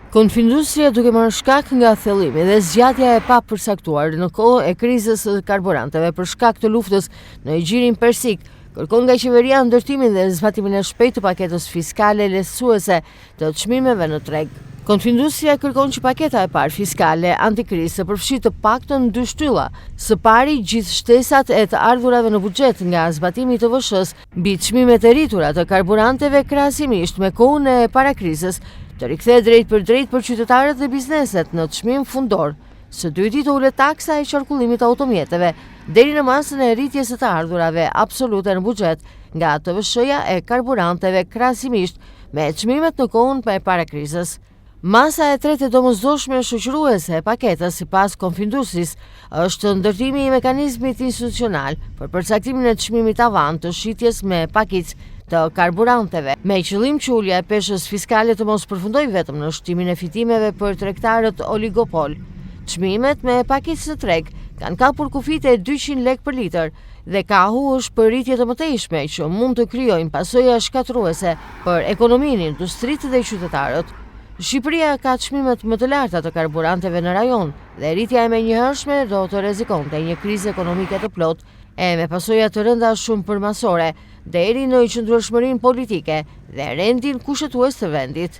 Konfindustria duke marrë shkak nga thellimi dhe zgjatja e papërcaktuar në kohë e krizës së karburanteve për shkak të luftës në Igjirin Persik, kërkon nga qeveria ndërtimin dhe zbatimin e shpejtë të paketës fiskale lehtësuese të çmimeve në treg. Konfindustria kërkon që paketa e parë fiskale antikrizë të përfshijë të paktën 2 shtylla. Së pari, gjithë shtesat e të ardhurave në buxhet nga zbatimi i TVSH-s mbi çmimet e rritura të karburanteve krahasimisht me kohën e parakrizës, të rikthehet drejt për qytetarët dhe bizneset në çmim fundor. Së dyti, të ulet taksa e qarkullimit të automjeteve deri në masën e rritjes së të ardhurave absolute në buxhet nga TVSH-ja e karburanteve krahasimisht me çmimet në kohën e parakrizës. Masa e tretë e domosdoshme shoqëruese e paketës sipas Konfindustrisë është ndërtimi i mekanizmit institucional për përcaktimin e çmimit tavan të shitjes me pakicë të karburanteve, me qëllim që ulja e peshës fiskale të mos përfundojë vetëm në shtimin e fitimeve për tregtarët oligopol. Çmimet me pakicë të treg kanë kapur kufite e 200 lek për litër dhe ka hush për rritje të mëtejshme që mund të krijojnë pasoja shkatruese për ekonominë, industritë dhe qytetarët. Shqipëria ka çmimet më të larta të karburanteve në rajon dhe rritja e menjëhershme do të rrezikonte një krizë ekonomike të plotë e me pasoja të rënda shumë përmasore deri në qëndrueshmërinë politike dhe rendin kushtetues të vendit.